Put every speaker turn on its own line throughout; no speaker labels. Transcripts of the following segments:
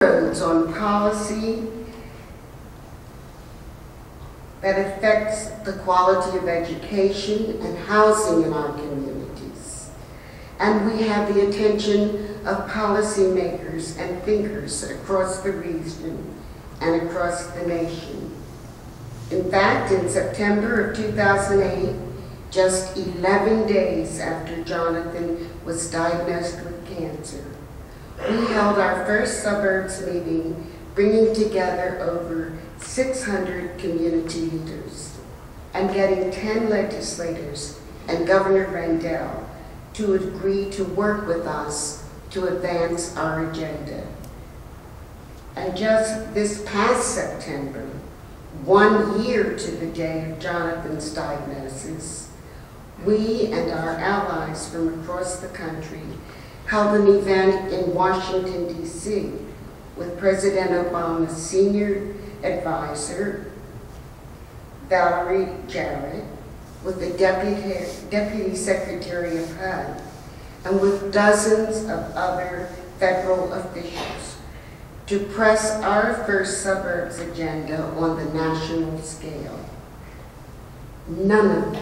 roads on policy that affects the quality of education and housing in our communities. And we have the attention of policymakers and thinkers across the region and across the nation. In fact, in September of 2008, just 11 days after Jonathan was diagnosed with cancer, we held our first suburbs meeting, bringing together over 600 community leaders and getting 10 legislators and Governor Rendell to agree to work with us to advance our agenda. And just this past September, 1 year to the day of Jonathan's diagnosis, we and our allies from across the country held an event in Washington, D.C. with President Obama's senior advisor, Valerie Jarrett, with the Deputy Secretary of HUD, and with dozens of other federal officials to press our first suburbs agenda on the national scale. None of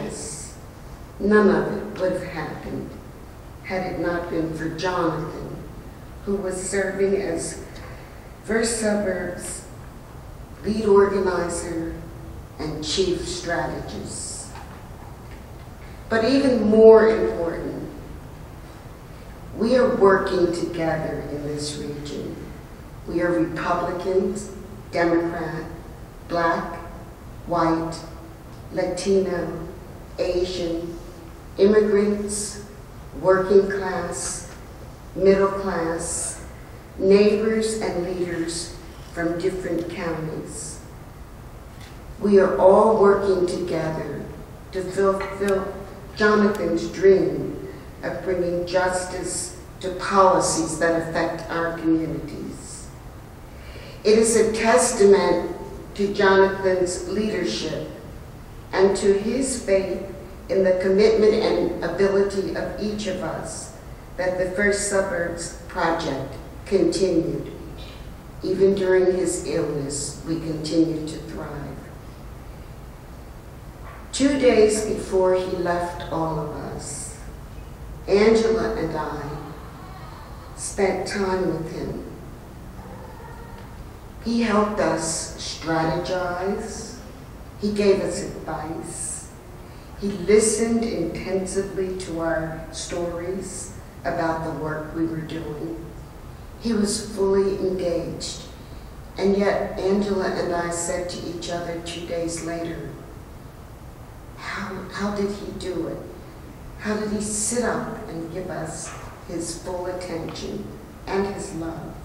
it would have happened had it not been for Jonathan, who was serving as First Suburbs lead organizer and chief strategist. But even more important, we are working together in this region. We are Republicans, Democrat, Black, white, Latino, Asian, immigrants, working class, middle class, neighbors and leaders from different counties. We are all working together to fulfill Jonathan's dream of bringing justice to policies that affect our communities. It is a testament to Jonathan's leadership and to his faith in the commitment and ability of each of us that the First Suburbs project continued. Even during his illness, we continued to thrive. 2 days before he left all of us, Angela and I spent time with him. He helped us strategize. He gave us advice. He listened intensively to our stories about the work we were doing. He was fully engaged. And yet Angela and I said to each other 2 days later, how did he do it? How did he sit up and give us his full attention and his love?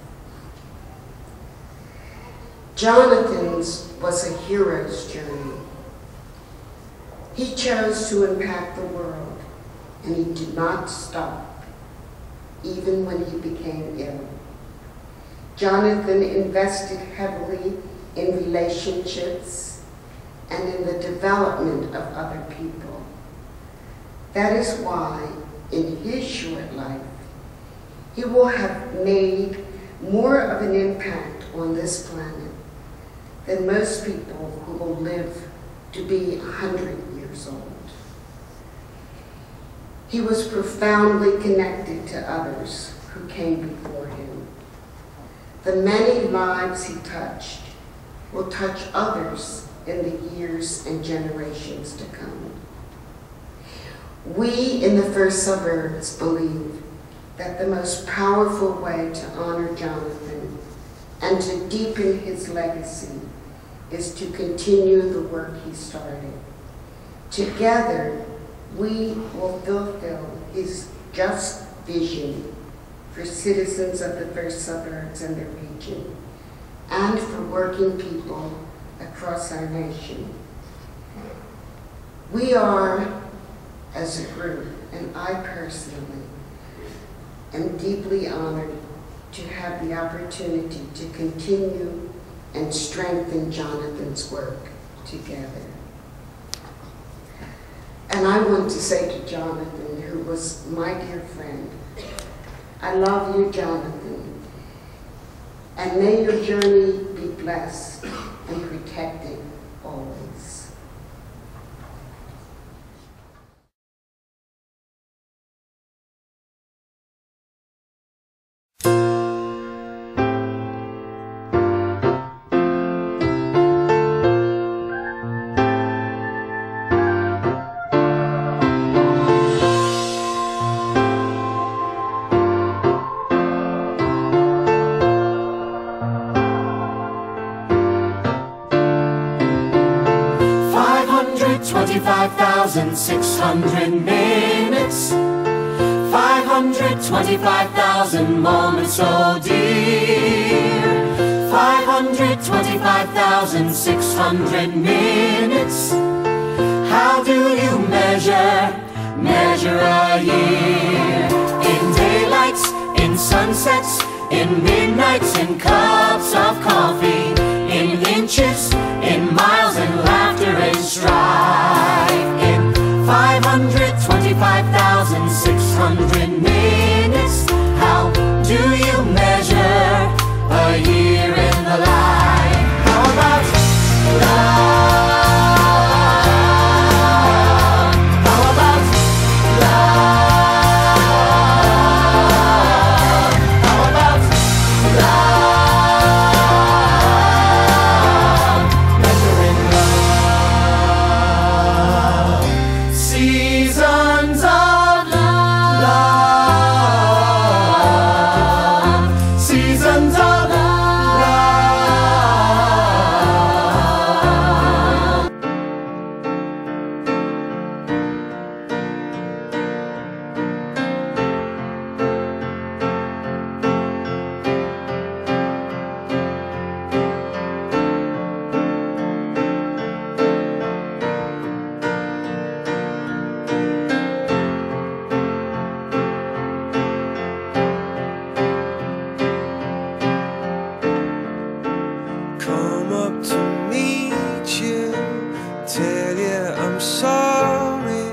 Jonathan's was a hero's journey. He chose to impact the world, and he did not stop, even when he became ill. Jonathan invested heavily in relationships and in the development of other people. That is why, in his short life, he will have made more of an impact on this planet than most people who will live to be 100 years old. He was profoundly connected to others who came before him. The many lives he touched will touch others in the years and generations to come. We in the First Suburbs believe that the most powerful way to honor Jonathan and to deepen his legacy is to continue the work he started. Together, we will fulfill his just vision for citizens of the First Suburbs and the region, and for working people across our nation. We are, as a group, and I personally, am deeply honored to have the opportunity to continue and strengthen Jonathan's work together. And I want to say to Jonathan, who was my dear friend, I love you, Jonathan, And may your journey be blessed and protected always.
$525,600 minutes, 525,000 moments so dear, 525,600 minutes. How do you measure a year? In daylights, in sunsets, in midnights, in cups of coffee, in inches, in miles, in laughter and strife, in 525,600 minutes. How do you measure a year in the life? How about love? How about love? How about love? Measuring love. Seasons of love. Seasons of love.
Come up to meet you, tell you I'm sorry.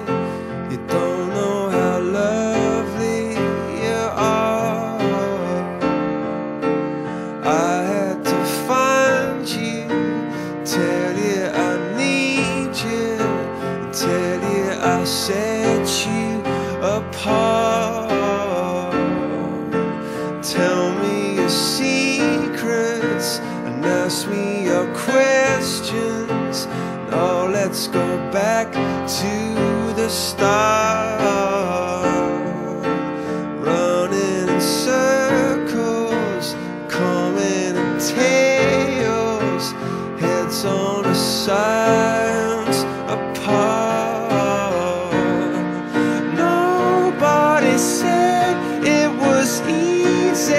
You don't know how lovely you are. I had to find you, tell you I need you, tell you I set you apart. Tell me your secrets and ask me your questions. Now let's go back to the start. Running in circles, coming in tails, heads on the sides apart. Nobody said it was easy.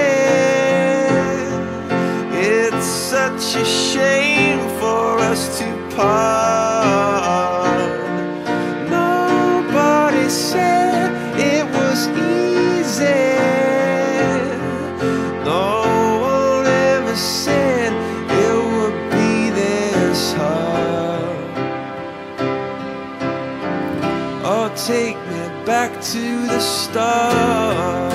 It's such a shame for us to part. Nobody said it was easy. No one ever said it would be this hard. Oh, take me back to the start.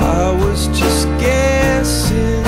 I was just guessing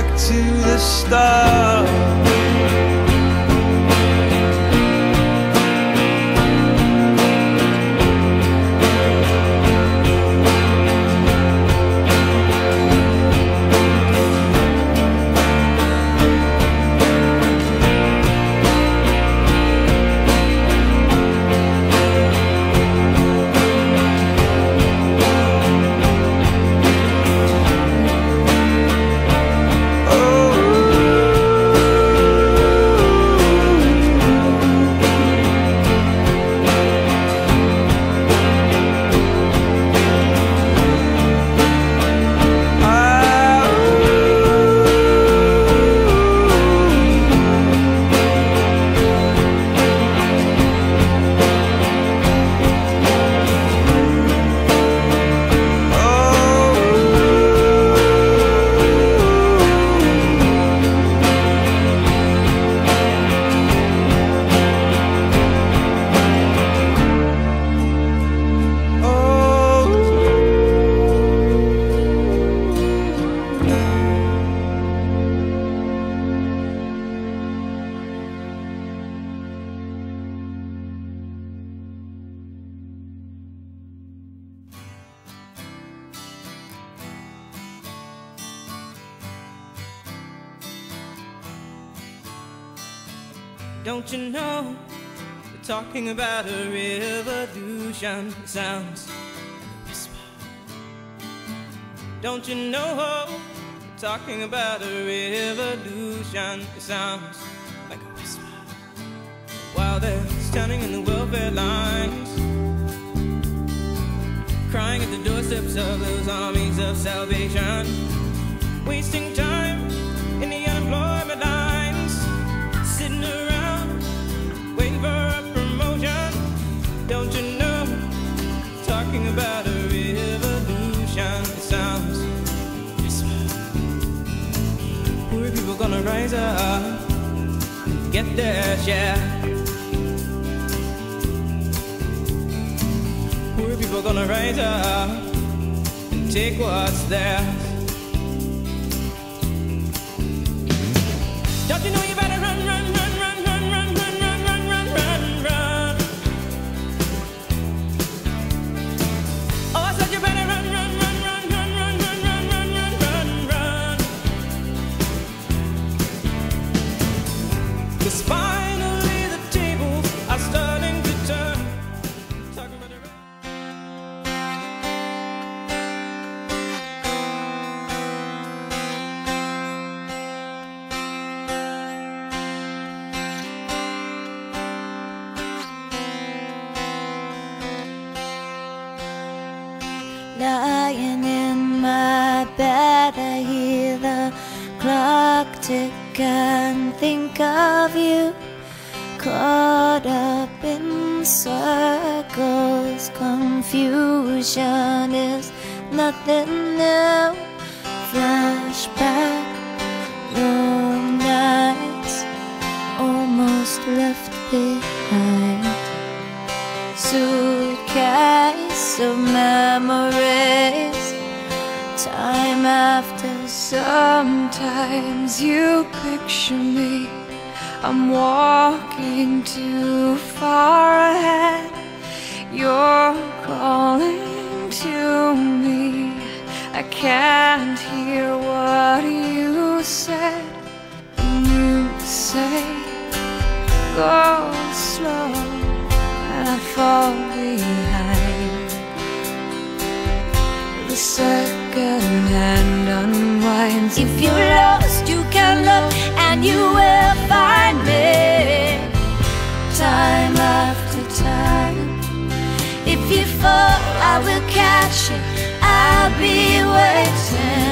back to the start.
Don't you know, we're talking about a revolution. It sounds like a whisper. Don't you know, we're talking about a revolution. It sounds like a whisper. While they're standing in the welfare lines, crying at the doorsteps of those armies of salvation, wasting time in the unemployment lines, sitting around waiting for a promotion. Don't you know, talking about a revolution. It sounds whisper. Poor people gonna rise up, get their share. Poor people gonna rise up and take what's theirs. Don't you know you better run, run, run, run, run, run, run, run, run, run, run, run. Oh, I said you better run, run, run, run, run, run, run, run, run, run, run, run. 'Cause finally the tables are starting to turn. Talking about the
lying in my bed, I hear the clock tick and think of you, caught up in circles. Confusion is nothing new. Flashback, long nights almost left behind. Suitcase of memories, time after. Sometimes you picture me, I'm walking too far ahead. You're calling to me, I can't hear what you said. And you say, go slow, and I fall behind. The second hand unwinds. If you're lost, you can look and you will find me, time after time. If you fall, I will catch you, I'll be waiting.